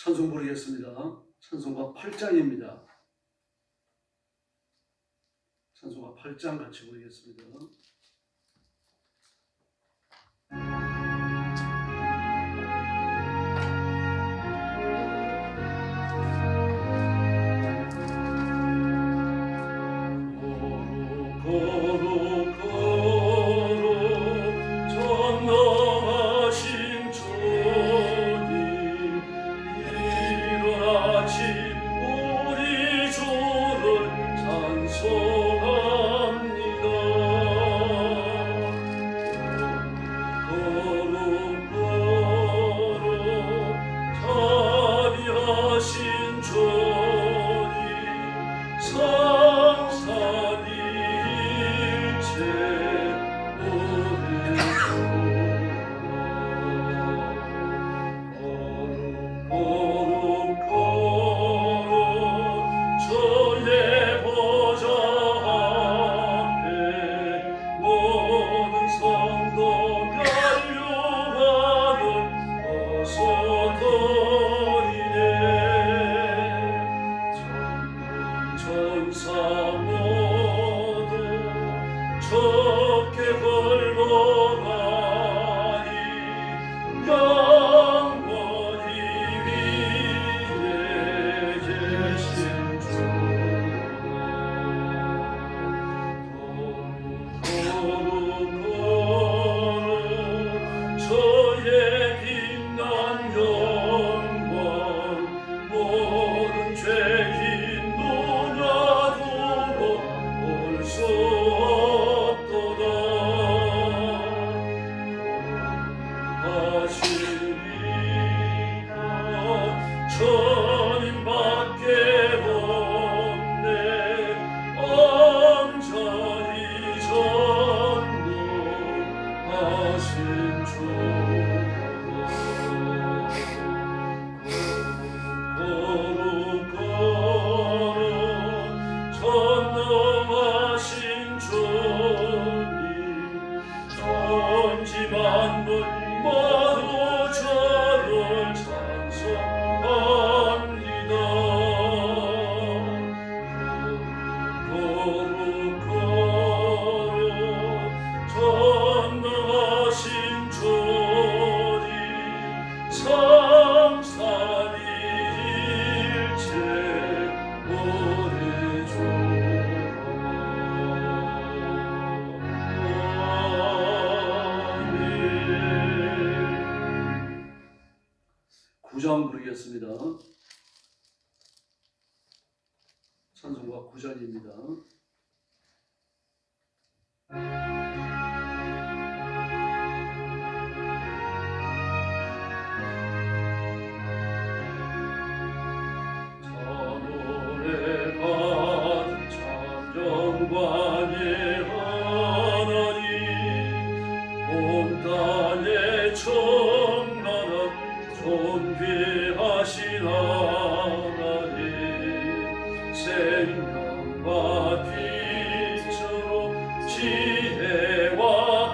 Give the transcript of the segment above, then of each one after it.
찬송 부르겠습니다. 찬송가 8장입니다. 찬송가 8장 같이 부르겠습니다. 부르겠습니다. 찬송가 9전입니다. 찬원에 받은 찬영광의 하나님, 온 땅에 충만한 존귀하신 하나님, 생명과 빛으로 지혜와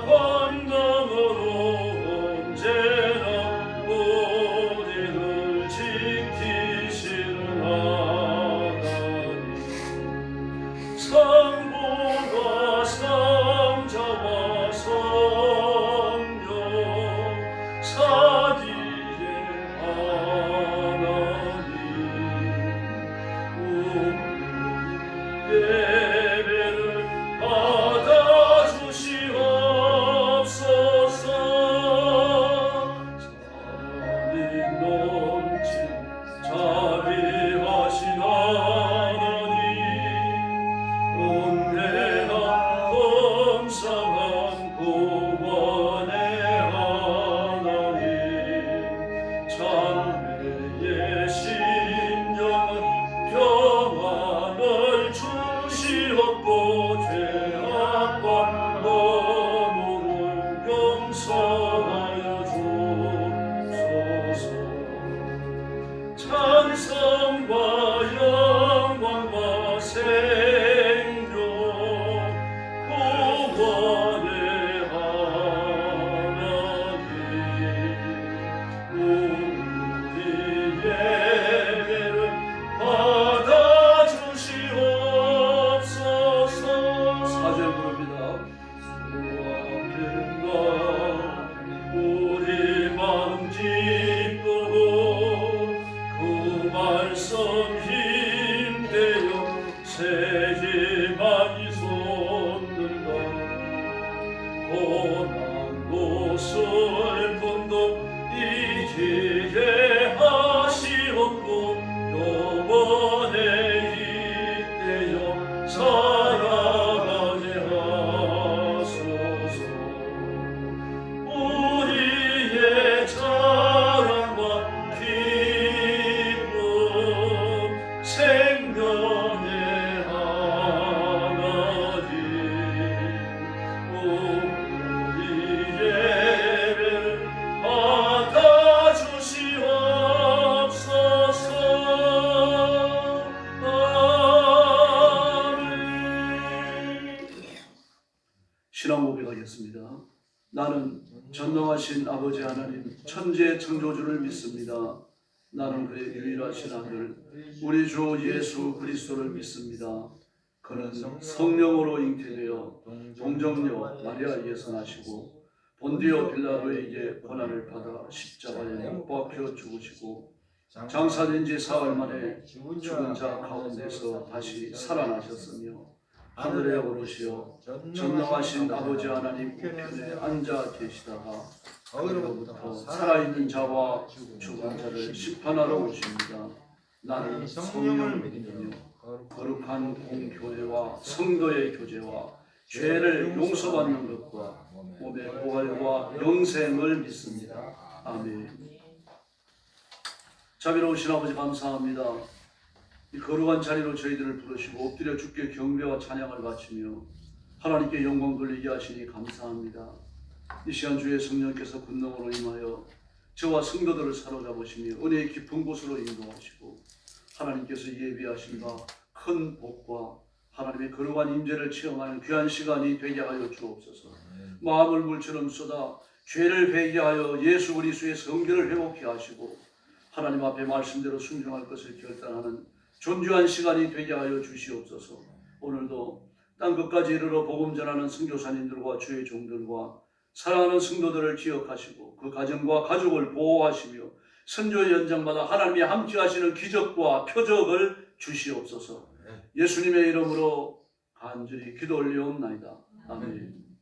권능으로 언제나 우리를 지키시는 하나님, 성부와 성자와 성령 사기에 아버지 하나님 천지의 창조주를 믿습니다. 나는 그의 유일하신 아들 우리 주 예수 그리스도를 믿습니다. 그는 성령으로 잉태되어 동정녀 마리아에게서 나시고 본디오 빌라도에게 고난을 받아 십자가에 못 박혀 죽으시고 장사된 지 사흘 만에 죽은 자 가운데서 다시 살아나셨으며 하늘에 오르시어 전능하신 아버지 하나님 우편에 앉아 계시다가 거기로부터 살아있는 자와 죽은 자를 심판하러 오십니다. 나는 성령을 믿으며 거룩한 공교회와 성도의 교제와 죄를 용서받는 것과 몸의 부활과 영생을 믿습니다. 아멘. 자비로우신 아버지 감사합니다. 이 거룩한 자리로 저희들을 부르시고 엎드려 주께 경배와 찬양을 바치며 하나님께 영광 돌리게 하시니 감사합니다. 이 시간 주의 성령께서 권능으로 임하여 저와 성도들을 사로잡으시며 은혜의 깊은 곳으로 인도하시고 하나님께서 예비하신 바 큰 복과 하나님의 거룩한 임재를 체험하는 귀한 시간이 되게 하여 주옵소서. 마음을 물처럼 쏟아 죄를 회개하여 예수 그리스도의 성결을 회복케 하시고 하나님 앞에 말씀대로 순종할 것을 결단하는 존귀한 시간이 되게 하여 주시옵소서. 오늘도 땅 끝까지 이르러 복음 전하는 선교사님들과 주의 종들과 사랑하는 성도들을 기억하시고 그 가정과 가족을 보호하시며 선교의 연장마다 하나님이 함께 하시는 기적과 표적을 주시옵소서. 예수님의 이름으로 간절히 기도 올리옵나이다. 아멘.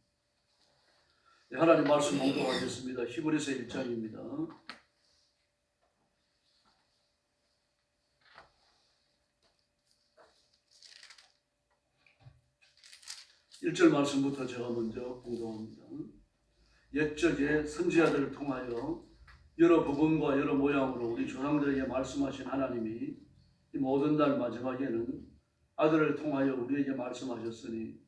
네, 하나님 말씀 봉독하겠습니다. 히브리서 1장입니다. 1절 말씀부터 제가 먼저 봉독합니다. 옛적에 선지자들을 통하여 여러 부분과 여러 모양으로 우리 조상들에게 말씀하신 하나님이 이 모든 날 마지막에는 아들을 통하여 우리에게 말씀하셨으니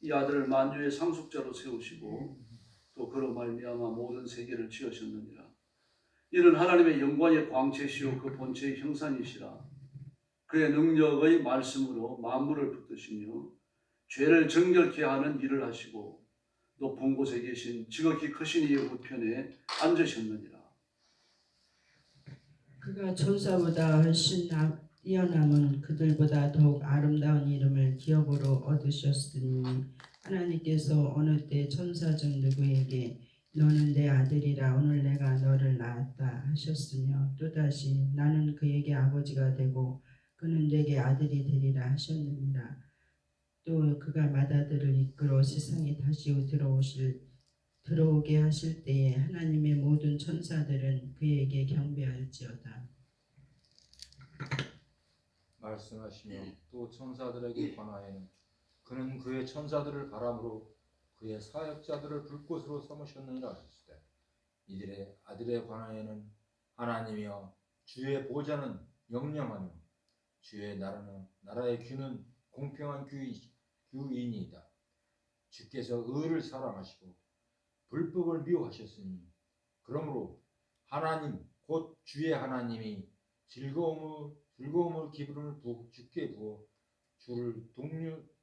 이 아들을 만유의 상속자로 세우시고 또 그로 말미암아 모든 세계를 지으셨느니라. 이는 하나님의 영광의 광채시요 그 본체의 형상이시라. 그의 능력의 말씀으로 만물을 붙드시며 죄를 정결케 하는 일을 하시고 높은 곳에 계신 지극히 크신 이의 우편에 앉으셨느니라. 그가 천사보다 훨씬 뛰어남은 그들보다 더욱 아름다운 이름을 기업으로 얻으셨으니 하나님께서 어느 때 천사 중 누구에게 너는 내 아들이라 오늘 내가 너를 낳았다 하셨으며 또다시 나는 그에게 아버지가 되고 그는 내게 아들이 되리라 하셨느니라. 또 그가 맏아들을 이끌어 세상에 다시 들어오게 하실 때에 하나님의 모든 천사들은 그에게 경배할지어다. 말씀하시며 또 천사들에게 관하여는 그는 그의 천사들을 바람으로 그의 사역자들을 불꽃으로 삼으셨느니라 하시되 이들의 아들에 관하여는 하나님이여 주의 보좌는 영영하며 주의 나라의 규는 공평한 규이니이다. 주께서 의를 사랑하시고 불법을 미워하셨으니 그러므로 하나님 곧 주의 하나님이 즐거움을 기쁨을 주께 부어 주를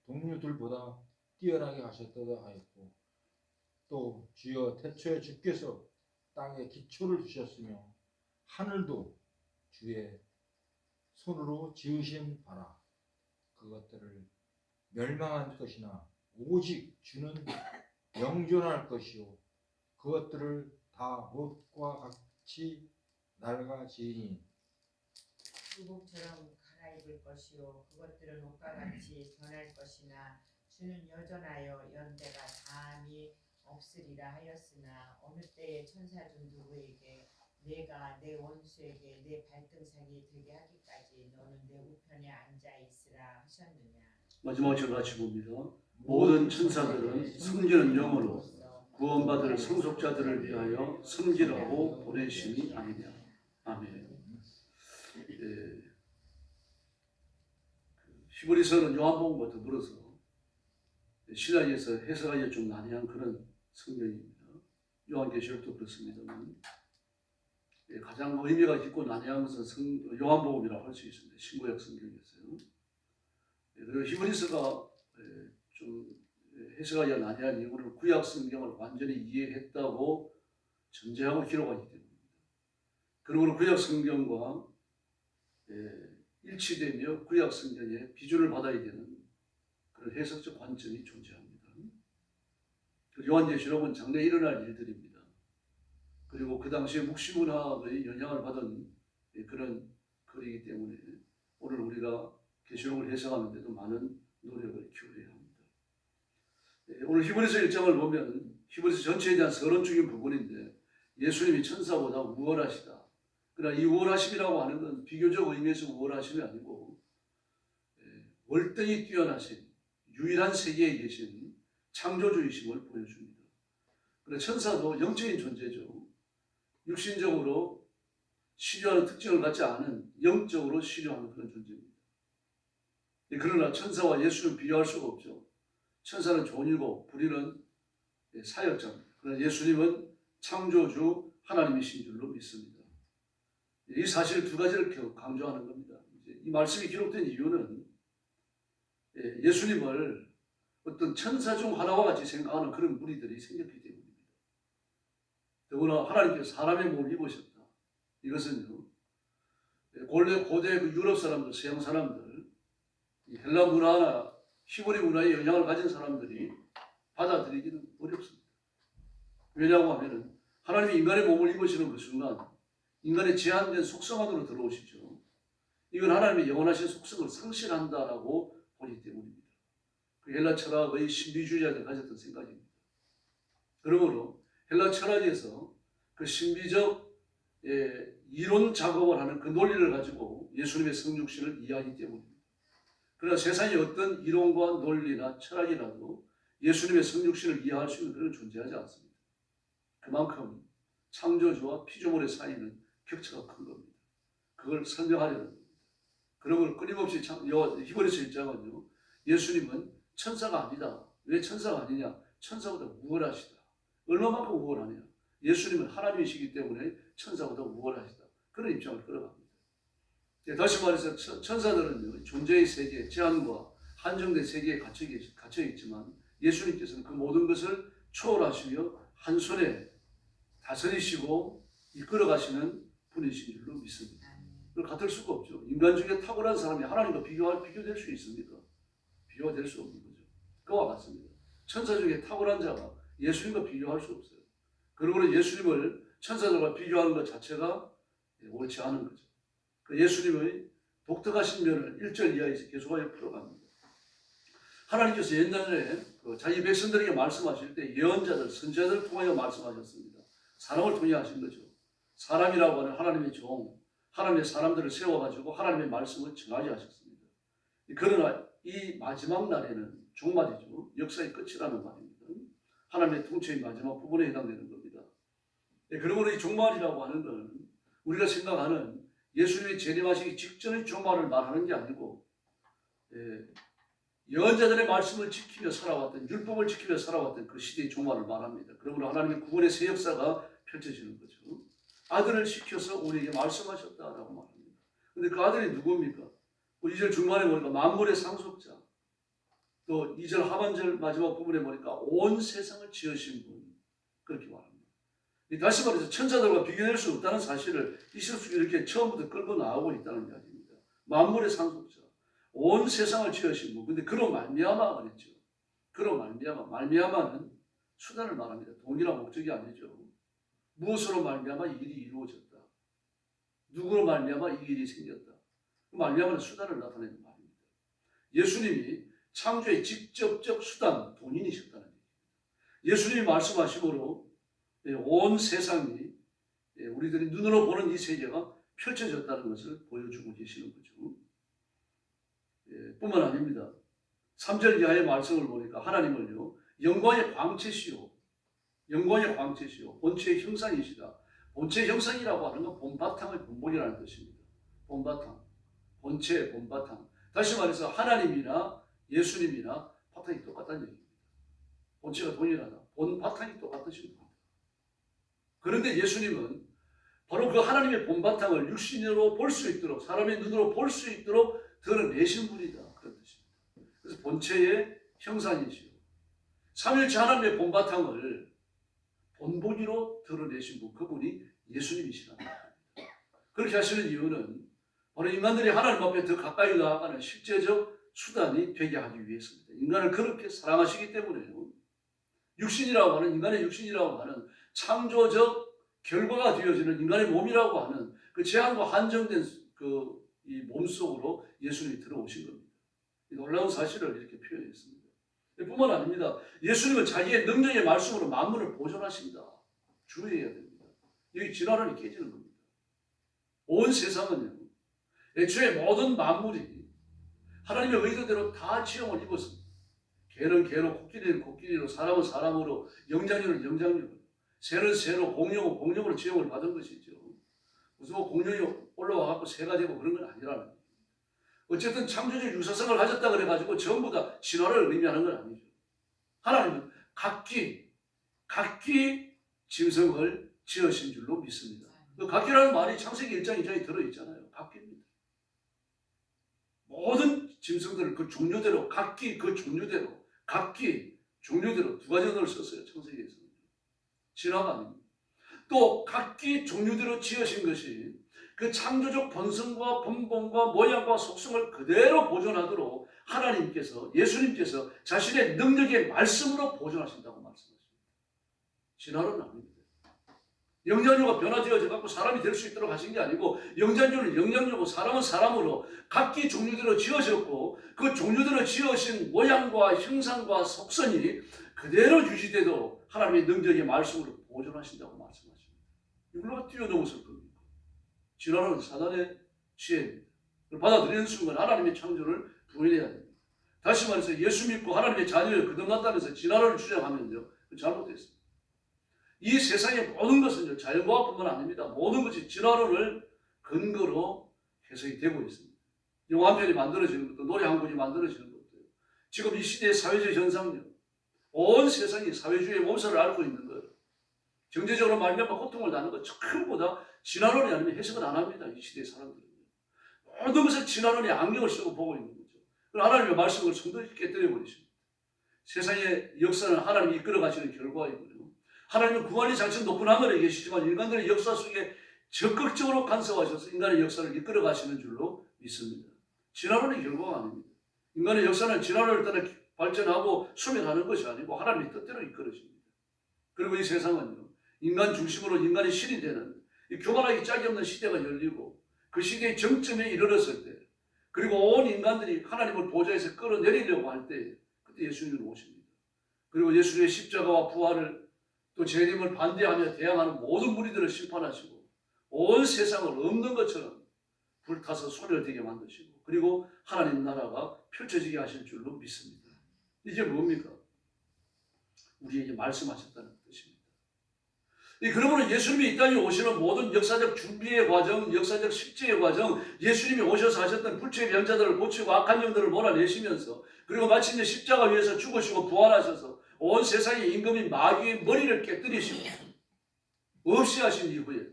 동류들보다 뛰어나게 하셨다고 하였고 또 주여 태초에 주께서 땅에 기초를 두셨으며 하늘도 주의 손으로 지으신 바라 그것들을 멸망한 것이나 오직 주는 영존할 것이요 그것들을 다 못과 같이 낡아지니 수복처럼 갈아입을 것이요 그것들은 옷과 같이 변할 것이나 주는 여전하여 연대가 다함이 없으리라 하였으나 어느 때에 천사 중 누구에게 내가 내 원수에게 내 발등상이 되게 하기까지 너는 내 우편에 앉아 있으라 하셨느냐. 마지막 절 같이 봅니다. 모든 천사들은 섬기는 영으로 구원받을 상속자들을 위하여 섬기라고 보내심이 아니냐. 아멘. 히브리서는 요한복음과 더불어서 신약에서 해석하기가 좀 난해한 그런 성경입니다. 요한계시록도 그렇습니다만 가장 의미가 깊고 난해한 것은 요한복음이라고 할 수 있습니다. 신구약 성경에서요. 그리고 히브리서가 좀 해석하기가 난해한 이유는 구약 성경을 완전히 이해했다고 전제하고 기록하기 때문입니다. 그러므로 구약 성경과 일치되며 구약 성경의 비준을 받아야 되는 그런 해석적 관점이 존재합니다. 요한계시록은 장래에 일어날 일들입니다. 그리고 그 당시에 묵시문학의 영향을 받은 그런 글이기 때문에 오늘 우리가 계시록을 해석하는데도 많은 노력을 기울여야 합니다. 오늘 히브리서 1장을 보면 히브리서 전체에 대한 서론적인 부분인데 예수님이 천사보다 우월하시다. 그러나 이 우월하심이라고 하는 건 비교적 의미에서 우월하심이 아니고 월등히 뛰어나신 유일한 세계에 계신 창조주이심을 보여줍니다. 그래서 천사도 영적인 존재죠. 육신적으로 시류하는 특징을 갖지 않은 영적으로 시류하는 그런 존재입니다. 그러나 천사와 예수는 비교할 수가 없죠. 천사는 종이고 불의는 사역자입니다. 그러나 예수님은 창조주 하나님이신 줄로 믿습니다. 이 사실 두 가지를 강조하는 겁니다. 이 말씀이 기록된 이유는 예수님을 어떤 천사 중 하나와 같이 생각하는 그런 무리들이 생겼기 때문입니다. 더구나 하나님께서 사람의 몸을 입으셨다. 이것은요, 고대 그 유럽 사람들, 서양 사람들, 헬라 문화나 히브리 문화에 영향을 가진 사람들이 받아들이기는 어렵습니다. 왜냐하고 하면은 하나님이 인간의 몸을 입으시는 그 순간 인간의 제한된 속성 안으로 들어오시죠. 이건 하나님의 영원하신 속성을 상실한다라고 보기 때문입니다. 그 헬라 철학의 신비주의자들 가졌던 생각입니다. 그러므로 헬라 철학에서 그 신비적 이론 작업을 하는 그 논리를 가지고 예수님의 성육신을 이해하기 때문입니다. 그러나 세상에 어떤 이론과 논리나 철학이라도 예수님의 성육신을 이해할 수 있는 그런 존재하지 않습니다. 그만큼 창조주와 피조물의 사이는 격차가 큰 겁니다. 그걸 설명하려는 겁니다. 그러므로 끊임없이 히브리서 1장은요, 예수님은 천사가 아니다. 왜 천사가 아니냐? 천사보다 우월하시다. 얼마만큼 우월하냐? 예수님은 하나님이시기 때문에 천사보다 우월하시다. 그런 입장을 끌어갑니다. 다시 말해서 천사들은 존재의 세계, 제한과 한정된 세계에 갇혀 있지만 예수님께서는 그 모든 것을 초월하시며 한 손에 다스리시고 이끌어가시는 분이신 줄로 믿습니다. 그걸 같을 수가 없죠. 인간 중에 탁월한 사람이 하나님과 비교될 수 있습니까? 비교가 될 수 없는 거죠. 그와 같습니다. 천사 중에 탁월한 자가 예수님과 비교할 수 없어요. 그러므로 예수님을 천사들과 비교하는 것 자체가 옳지 않은 거죠. 그 예수님의 독특하신 면을 1절 이하에서 계속하여 풀어갑니다. 하나님께서 옛날에 자기 백성들에게 말씀하실 때 예언자들, 선지자들을 통하여 말씀하셨습니다. 사람을 통해 하신 거죠. 사람이라고 하는 하나님의 종, 하나님의 사람들을 세워가지고 하나님의 말씀을 전하게 하셨습니다. 그러나 이 마지막 날에는 종말이죠. 역사의 끝이라는 말입니다. 하나님의 통치의 마지막 부분에 해당되는 겁니다. 그러므로 이 종말이라고 하는 것은 우리가 생각하는 예수님이 재림하시기 직전의 종말을 말하는 게 아니고 예언자들의 말씀을 지키며 살아왔던, 율법을 지키며 살아왔던 그 시대의 종말을 말합니다. 그러므로 하나님의 구원의 새 역사가 펼쳐지는 거죠. 아들을 시켜서 우리에게 말씀하셨다라고 말합니다. 그런데 그 아들이 누굽니까? 2절 중반에 보니까 만물의 상속자, 또 2절 하반절 마지막 부분에 보니까 온 세상을 지으신 분, 그렇게 말합니다. 다시 말해서 천사들과 비교될 수 없다는 사실을 이렇게 처음부터 끌고 나오고 있다는 이야기입니다. 만물의 상속자, 온 세상을 지으신 분. 근데 그로 말미암아 그랬죠. 그로 말미암아는 수단을 말합니다. 동일한 목적이 아니죠. 무엇으로 말미암아 이 일이 이루어졌다. 누구로 말미암아 이 일이 생겼다. 그 말미암아는 수단을 나타내는 말입니다. 예수님이 창조의 직접적 수단, 본인이셨다는 얘기입니다. 예수님이 말씀하심으로 온 세상이 우리들이 눈으로 보는 이 세계가 펼쳐졌다는 것을 보여주고 계시는 거죠. 뿐만 아닙니다. 3절 이하의 말씀을 보니까 하나님을요, 영광의 광채시요, 본체의 형상이시다. 본체의 형상이라고 하는 건 본바탕의 본본이라는 뜻입니다. 본바탕, 본체, 본바탕. 다시 말해서 하나님이나 예수님이나 바탕이 똑같다는 얘기입니다. 본체가 동일하다. 본바탕이 똑같으신 겁니다. 그런데 예수님은 바로 그 하나님의 본바탕을 육신으로 볼 수 있도록, 사람의 눈으로 볼 수 있도록 드러내신 분이다. 그런 뜻입니다. 그래서 본체의 형상이시요, 삼일체 하나님의 본바탕을 본보기로 드러내신 분, 그분이 예수님이시라는 겁니다. 그렇게 하시는 이유는 바로 인간들이 하나님 앞에 더 가까이 나아가는 실제적 수단이 되게 하기 위해서입니다. 인간을 그렇게 사랑하시기 때문에요. 육신이라고 하는, 인간의 육신이라고 하는 창조적 결과가 되어지는 인간의 몸이라고 하는 그 제한과 한정된 이 몸속으로 예수님이 들어오신 겁니다. 이 놀라운 사실을 이렇게 표현했습니다. 뿐만 아닙니다. 예수님은 자기의 능력의 말씀으로 만물을 보존하십니다. 주의해야 됩니다. 여기 진화론이 깨지는 겁니다. 온 세상은요, 애초에 모든 만물이 하나님의 의도대로 다 지형을 입었습니다. 개는 개로, 코끼리는 코끼리로, 사람은 사람으로, 영장류는 영장류로, 새는 새로, 공룡은 공룡으로 지형을 받은 것이죠. 무슨 공룡이 올라와갖고 새가 되고 그런 건 아니라는 거예요. 어쨌든 창조적 유사성을 가졌다 그래가지고 전부 다 진화를 의미하는 건 아니죠. 하나님은 각기 짐승을 지으신 줄로 믿습니다. 그 각기라는 말이 창세기 1장 2장에 들어있잖아요. 각기입니다. 모든 짐승들을 그 종류대로, 각기 그 종류대로, 각기 종류대로 두 가지 언어를 썼어요. 창세기에서는. 진화가 아닙니다. 또 각기 종류대로 지으신 것이 그 창조적 본성과 본본과 모양과 속성을 그대로 보존하도록 하나님께서, 예수님께서 자신의 능력의 말씀으로 보존하신다고 말씀하십니다. 진화는 아닙니다. 영장류가 변화되어져 갖고 사람이 될 수 있도록 하신 게 아니고, 영장류는 영장류고 사람은 사람으로 각기 종류대로 지어졌고, 그 종류대로 지어진 모양과 형상과 속성이 그대로 유지되도록 하나님의 능력의 말씀으로 보존하신다고 말씀하십니다. 이걸로 뛰어넘었을 겁니다. 진화는 사단의 지혜입니다. 받아들이는 순간 하나님의 창조를 부인해야 됩니다. 다시 말해서 예수 믿고 하나님의 자녀를 거듭났다면서 진화를 주장하면요, 잘못됐습니다. 이 세상의 모든 것은요, 자연과학뿐만 아닙니다. 모든 것이 진화론을 근거로 해석이 되고 있습니다. 영화 한 편이 만들어지는 것도, 노래 한 곡이 만들어지는 것도, 지금 이 시대의 사회적 현상요, 온 세상이 사회주의의 몸살을 앓고 있는 거예요. 경제적으로 말미암아 고통을 당하는 것 전부 다 진화론이 아니면 해석을 안 합니다. 이 시대의 사람들은. 모든 것을 진화론의 안경을 쓰고 보고 있는 거죠. 그럼 하나님의 말씀을 성도히 깨뜨려버리십니다. 세상의 역사는 하나님이 이끌어 가시는 결과이고요. 하나님은 구원의 장치 높은 하늘에 계시지만 인간들의 역사 속에 적극적으로 간섭하셔서 인간의 역사를 이끌어 가시는 줄로 믿습니다. 진화론의 결과가 아닙니다. 인간의 역사는 진화론을 따라 발전하고 수명하는 것이 아니고 하나님의 뜻대로 이끌어집니다. 그리고 이 세상은요, 인간 중심으로 인간의 신이 되는 이 교만하기 짝이 없는 시대가 열리고, 그 시대의 정점에 이르렀을 때, 그리고 온 인간들이 하나님을 보좌에서 끌어내리려고 할 때, 그때 예수님은 오십니다. 그리고 예수님의 십자가와 부활을, 또 재림을 반대하며 대항하는 모든 무리들을 심판하시고, 온 세상을 없는 것처럼 불타서 소멸되게 만드시고, 그리고 하나님 나라가 펼쳐지게 하실 줄로 믿습니다. 이게 뭡니까? 우리에게 말씀하셨다는 뜻입니다. 그러므로 예수님이 이 땅에 오시는 모든 역사적 준비의 과정, 역사적 실제의 과정, 예수님이 오셔서 하셨던 불체의 병자들을 고치고 악한 영들을 몰아내시면서, 그리고 마침내 십자가 위에서 죽으시고 부활하셔서 온 세상의 임금인 마귀의 머리를 깨뜨리시고 없이 하신 이후에,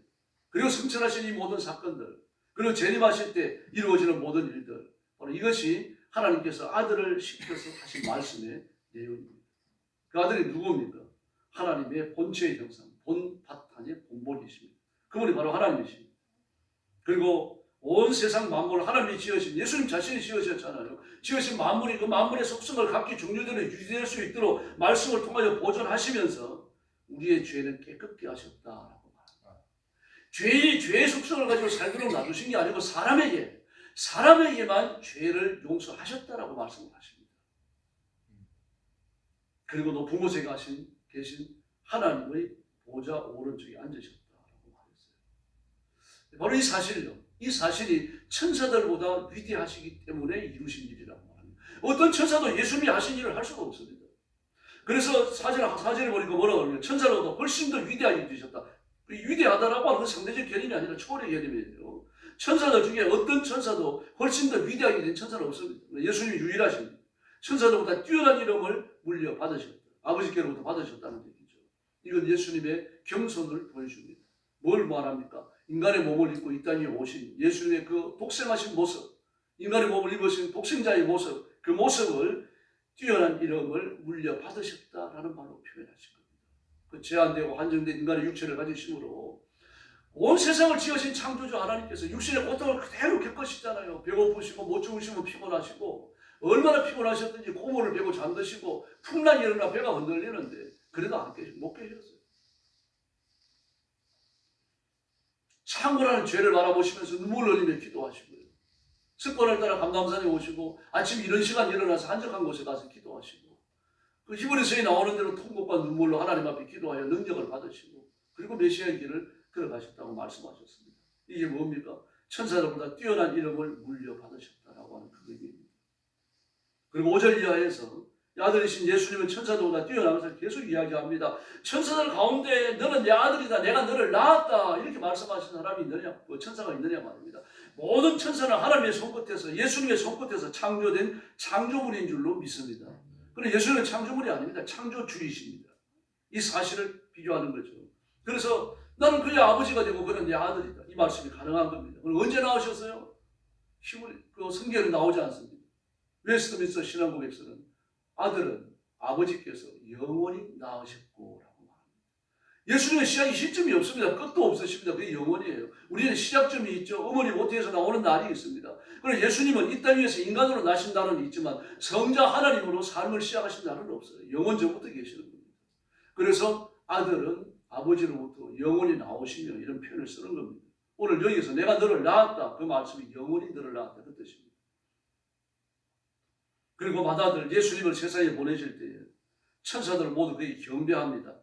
그리고 승천하신 이 모든 사건들, 그리고 재림하실 때 이루어지는 모든 일들, 바로 이것이 하나님께서 아들을 시켜서 하신 말씀의 내용입니다. 그 아들이 누구입니까? 하나님의 본체의 형상, 본 바탕의 본본이십니다. 그분이 바로 하나님이십니다. 그리고 온 세상 만물을 하나님이 지으신, 예수님 자신이 지으셨잖아요. 지으신 만물이 그 만물의 속성을 각기 종류대로 유지될 수 있도록 말씀을 통하여 보존하시면서 우리의 죄는 깨끗게 하셨다라고 말합니다. 죄인이 죄의 속성을 가지고 살도록 놔두신 게 아니고 사람에게만 죄를 용서하셨다라고 말씀을 하십니다. 그리고 높은 곳에 계신 하나님의 보좌 오른쪽에 앉으셨다라고 말했어요. 바로 이 사실이 천사들보다 위대하시기 때문에 이루신 일이라고 말합니다. 어떤 천사도 예수님이 하신 일을 할 수가 없습니다. 그래서 사절을 보니까 뭐라고 하냐면, 천사보다 훨씬 더 위대하게 되셨다. 위대하다라고 하는 건 상대적 개념이 아니라 초월의 개념이에요. 천사들 중에 어떤 천사도 훨씬 더 위대하게 된 천사는 없습니다. 예수님이 유일하십니다. 천사들보다 뛰어난 이름을 물려받으셨다. 아버지께로부터 받으셨다는 얘기죠. 이건 예수님의 겸손을 보여줍니다. 뭘 말합니까? 인간의 몸을 입고 이 땅에 오신 예수님의 그 독생하신 모습, 인간의 몸을 입으신 독생자의 모습, 그 모습을 뛰어난 이름을 물려받으셨다라는 말로 표현하신 겁니다. 그 제한되고 한정된 인간의 육체를 가지심으로 온 세상을 지으신 창조주 하나님께서 육신의 고통을 그대로 겪으시잖아요. 배고프시고 못 주무시면 피곤하시고 얼마나 피곤하셨든지 고물을 베고 잠드시고 풍랑이 일어나 배가 흔들리는데 그래도 못 계셨어요. 창고라는 죄를 바라보시면서 눈물을 흘리며 기도하시고요. 습관을 따라 감람산에 오시고 아침 이런 시간 일어나서 한적한 곳에 가서 기도하시고 그 히브리서에 나오는 대로 통곡과 눈물로 하나님 앞에 기도하여 능력을 받으시고 그리고 메시아의 길을 걸어가셨다고 말씀하셨습니다. 이게 뭡니까? 천사들보다 뛰어난 이름을 물려받으셨다라고 하는 그 의미입니다. 그리고 5절 이하에서 아들이신 예수님은 천사들보다 뛰어나면서 계속 이야기합니다. 천사들 가운데 너는 내 아들이다. 내가 너를 낳았다. 이렇게 말씀하시는 사람이 있느냐? 천사가 있느냐 말입니다. 모든 천사는 하나님의 손끝에서 예수님의 손끝에서 창조된 창조물인 줄로 믿습니다. 그런데 예수님은 창조물이 아닙니다. 창조주이십니다. 이 사실을 비교하는 거죠. 그래서 나는 그의 아버지가 되고 그는 내 아들이다. 이 말씀이 가능한 겁니다. 그럼 언제 나오셨어요? 그 성경에 나오지 않습니다. 웨스트민스터 신앙고백서는 아들은 아버지께서 영원히 낳으셨고 라고 말합니다. 예수님은 시작이 시점이 없습니다. 끝도 없으십니다. 그게 영원이에요. 우리는 시작점이 있죠. 어머니 모태에서 나오는 날이 있습니다. 그리고 예수님은 이 땅 위에서 인간으로 나신 날은 있지만 성자 하나님으로 삶을 시작하신 날은 없어요. 영원 전부터 계시는 겁니다. 그래서 아들은 아버지로부터 영원히 나오시며 이런 표현을 쓰는 겁니다. 오늘 여기서 내가 너를 낳았다. 그 말씀이 영원히 너를 낳았다. 그 뜻입니다. 그리고 맏아들 예수님을 세상에 보내실 때에 천사들 모두 그에게 경배합니다.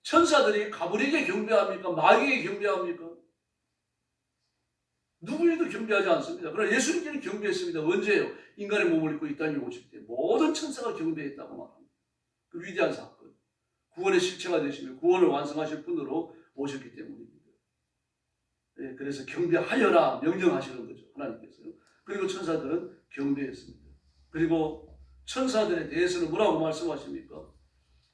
천사들이 가브리에게 경배합니까? 마귀에게 경배합니까? 누구에도 경배하지 않습니다. 그러나 예수님께는 경배했습니다. 언제요? 인간의 몸을 입고 이 땅에 오실 때 모든 천사가 경배했다고 말합니다. 그 위대한 사건. 구원의 실체가 되시며 구원을 완성하실 분으로 오셨기 때문입니다. 예, 그래서 경배하여라 명령하시는 거죠. 하나님께서요. 그리고 천사들은 경배했습니다. 그리고 천사들에 대해서는 뭐라고 말씀하십니까?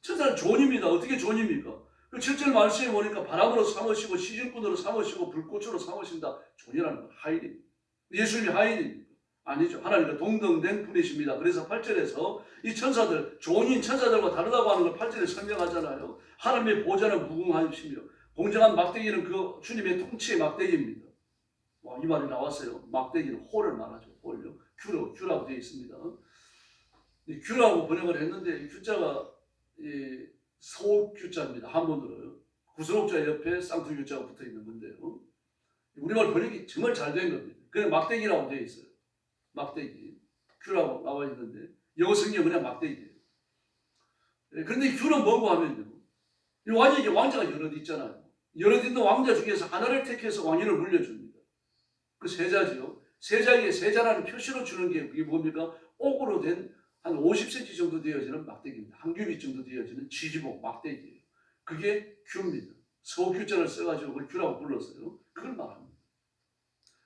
천사는 존입니다. 어떻게 존입니까? 그 7절 말씀에 보니까 바람으로 삼으시고 시즌꾼으로 삼으시고 불꽃으로 삼으신다. 존이라는 건 하인입니다. 예수님이 하인입니까? 아니죠. 하나님과 동등된 분이십니다. 그래서 8절에서 이 천사들, 존인 천사들과 다르다고 하는 걸 8절에 설명하잖아요. 하나님의 보좌는 무궁하시며 공정한 막대기는 그 주님의 통치의 막대기입니다. 이 말이 나왔어요. 막대기는 홀을 말하죠. 홀요. 규라고 되어 있습니다. 이 규라고 번역을 했는데 이 규자가 소규자입니다. 한문으로요. 구슬옥자 옆에 쌍투규자가 붙어 있는 건데요. 우리말 번역이 정말 잘 된 겁니다. 그냥 막대기라고 되어 있어요. 막대기. 규라고 나와 있는데 영어 성경은 그냥 막대기예요. 그런데 이 규는 뭐고 하면요. 이 왕자가 여럿 있잖아요. 여럿 있는 왕자 중에서 하나를 택해서 왕위를 물려줍니다. 그 세자지요. 세자에게 세자라는 표시로 주는 게 그게 뭡니까? 옥으로 된 한 50cm 정도 되어지는 막대기입니다. 한 규빗 정도 되어지는 지지복 막대기예요. 그게 규입니다. 서규자를 써가지고 그걸 규라고 불렀어요. 그걸 말합니다.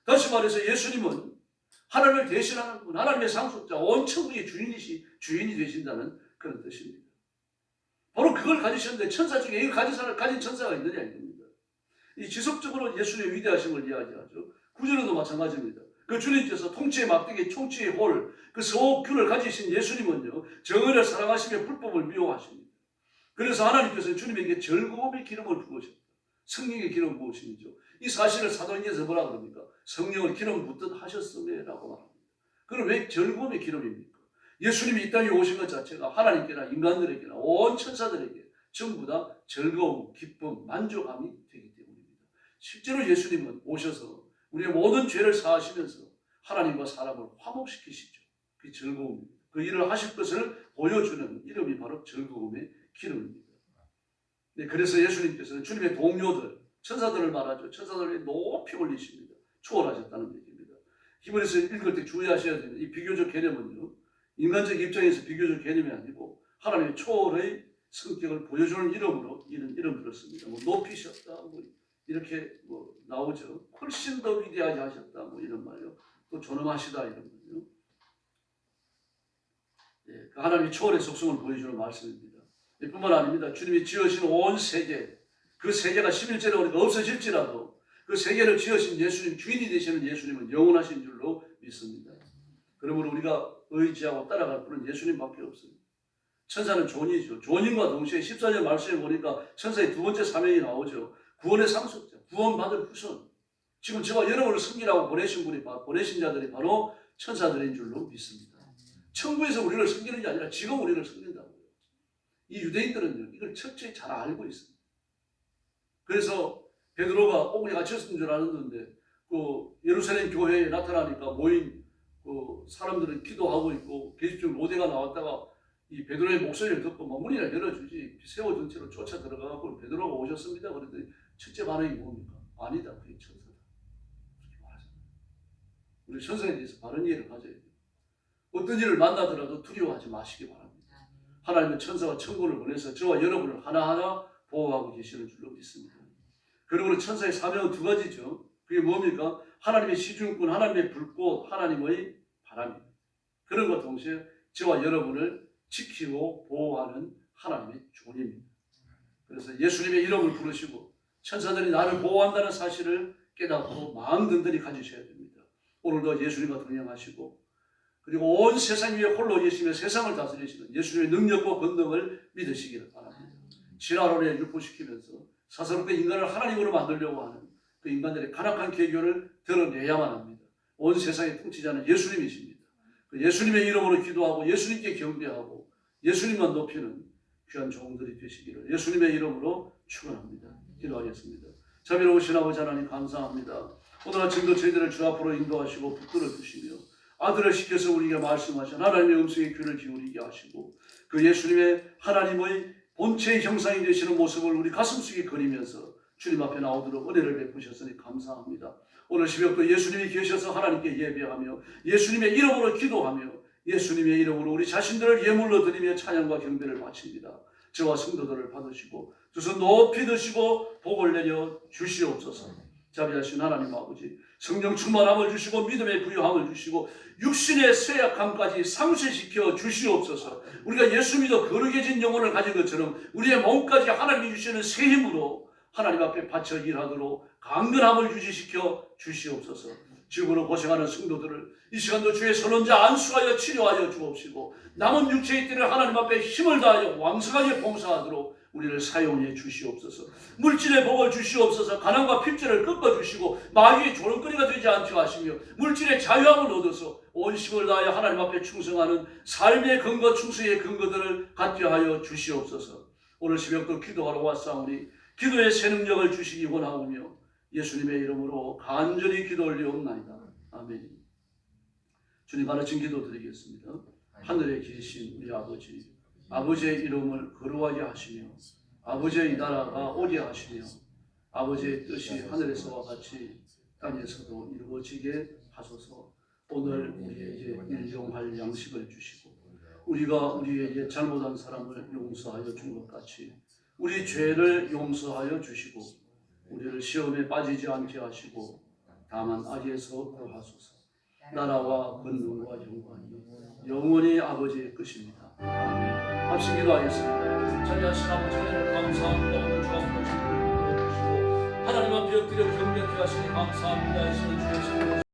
다시 말해서 예수님은 하나님을 대신하는 분, 하나님의 상속자, 온 천국의 주인이 되신다는 그런 뜻입니다. 바로 그걸 가지셨는데 천사 중에 이걸 가진 천사가 있느냐 이겁니다. 이 지속적으로 예수님의 위대하심을 이야기하죠. 구절에도 마찬가지입니다. 그 주님께서 통치의 막대기, 총치의 홀, 그 서옥규를 가지신 예수님은요, 정의를 사랑하시며 불법을 미워하십니다. 그래서 하나님께서 주님에게 즐거움의 기름을 부으셨다. 성령의 기름 부으심이죠. 이 사실을 사도행전에서 뭐라 그럽니까? 성령을 기름 붓듯 하셨음에라고 말합니다. 그럼 왜 즐거움의 기름입니까? 예수님이 이 땅에 오신 것 자체가 하나님께나 인간들에게나 온 천사들에게 전부 다 즐거움, 기쁨, 만족함이 되기 때문입니다. 실제로 예수님은 오셔서 우리의 모든 죄를 사하시면서 하나님과 사람을 화목시키시죠. 그게 즐거움입니다. 그 일을 하실 것을 보여주는 이름이 바로 즐거움의 기름입니다. 네, 그래서 예수님께서는 주님의 동료들, 천사들을 말하죠. 천사들을 높이 올리십니다. 초월하셨다는 얘기입니다. 히브리서 읽을 때 주의하셔야 되는 이 비교적 개념은요, 인간적 입장에서 비교적 개념이 아니고 하나님의 초월의 성격을 보여주는 이름으로 이런 이름들을 씁니다. 높이셨다, 이렇게 나오죠. 훨씬 더 위대하게 하셨다, 이런 말이요. 또 존엄하시다, 이런 말이요. 예, 그 하나님의 초월의 속성을 보여주는 말씀입니다. 뿐만 아닙니다. 주님이 지으신 온 세계, 그 세계가 11절에 오니까 없어질지라도 그 세계를 지으신 예수님, 주인이 되시는 예수님은 영원하신 줄로 믿습니다. 그러므로 우리가 의지하고 따라갈 분은 예수님밖에 없습니다. 천사는 존이죠. 존인과 동시에 14절 말씀에 보니까 천사의 두 번째 사명이 나오죠. 구원의 상속자, 구원받을 후손. 지금 저와 여러분을 섬기라고 보내신 자들이 바로 천사들인 줄로 믿습니다. 천국에서 우리를 섬기는 게 아니라 지금 우리를 섬긴다고요. 이 유대인들은요, 이걸 철저히 잘 알고 있습니다. 그래서 베드로가 오그리 갇혔은 줄 알았는데 그 예루살렘 교회에 나타나니까 모인 그 사람들은 기도하고 있고 계집중 로데가 나왔다가 이 베드로의 목소리를 듣고 문이나 열어주지 세워둔 채로 쫓아 들어가고 베드로가 오셨습니다. 그랬더니 첫째 반응이 뭡니까? 아니다, 그게 천사다. 그렇게 말하잖아요. 우리 천사에 대해서 바른 이해를 가져야 돼요. 어떤 일을 만나더라도 두려워하지 마시기 바랍니다. 하나님은 천사와 천군을 보내서 저와 여러분을 하나하나 보호하고 계시는 줄로 믿습니다. 그리고 천사의 사명은 두 가지죠. 그게 뭡니까? 하나님의 시중꾼, 하나님의 불꽃, 하나님의 바람입니다. 그런 것 동시에 저와 여러분을 지키고 보호하는 하나님의 존입니다. 그래서 예수님의 이름을 부르시고 천사들이 나를 보호한다는 사실을 깨닫고 마음 든든히 가지셔야 됩니다. 오늘도 예수님과 동행하시고 그리고 온 세상 위에 홀로 계시며 세상을 다스리시는 예수님의 능력과 권능을 믿으시기를 바랍니다. 진화론에 유포시키면서 사사롭게 인간을 하나님으로 만들려고 하는 그 인간들의 간악한 계교를 드러내야만 합니다. 온 세상의 통치자는 예수님이십니다. 그 예수님의 이름으로 기도하고 예수님께 경배하고 예수님만 높이는 귀한 종들이 되시기를 예수님의 이름으로 축원합니다. 기도하겠습니다. 자비로우신 아버지 하나님 감사합니다. 오늘 아침도 저희들을 주 앞으로 인도하시고 붙들어 주시며 아들을 시켜서 우리에게 말씀하신 하나님의 음성에 귀를 기울이게 하시고 그 예수님의 하나님의 본체의 형상이 되시는 모습을 우리 가슴속에 그리면서 주님 앞에 나오도록 은혜를 베푸셨으니 감사합니다. 오늘 새벽도 예수님이 계셔서 하나님께 예배하며 예수님의 이름으로 기도하며 예수님의 이름으로 우리 자신들을 예물로 드리며 찬양과 경배를 바칩니다. 저와 성도들을 받으시고 두 손 높이 드시고 복을 내려 주시옵소서. 자비하신 하나님 아버지, 성령 충만함을 주시고 믿음의 부유함을 주시고 육신의 쇠약함까지 상쇄시켜 주시옵소서. 우리가 예수 믿어 거룩해진 영혼을 가진 것처럼 우리의 몸까지 하나님이 주시는 새 힘으로 하나님 앞에 바쳐 일하도록 강건함을 유지시켜 주시옵소서. 지금으로 고생하는 성도들을 이 시간도 주의 선원자 안수하여 치료하여 주옵시고 남은 육체의 띠를 하나님 앞에 힘을 다하여 왕성하게 봉사하도록 우리를 사용해 주시옵소서. 물질의 복을 주시옵소서. 가난과 핍절을 꺾어주시고 마귀의 조롱거리가 되지 않게 하시며 물질의 자유함을 얻어서 온 힘을 다하여 하나님 앞에 충성하는 삶의 근거, 충성의 근거들을 갖게 하여 주시옵소서. 오늘 새벽도 기도하러 왔사오니 기도의 새 능력을 주시기 원하오며 예수님의 이름으로 간절히 기도 올리옵나이다. 아멘. 주님 가르친 기도 드리겠습니다. 하늘에 계신 우리 아버지, 아버지의 이름을 거룩하게 하시며 아버지의 이 나라가 오게 하시며 아버지의 뜻이 하늘에서와 같이 땅에서도 이루어지게 하소서. 오늘 우리에게 일용할 양식을 주시고 우리가 우리에게 잘못한 사람을 용서하여 준 것 같이 우리 죄를 용서하여 주시고 우리를 시험에 빠지지 않게 하시고 다만 악에서 구하소서. 나라와 권능과 영광이 영원히 아버지의 것입니다. 아멘. 합심 기도하겠습니다. 자비하신 아버지 하나님 감사합니다. 오늘 주 앞으로 주님을 보내주시고 하나님 앞에 엎드려 경배케 하시니 감사합니다. 하시는 주의 성령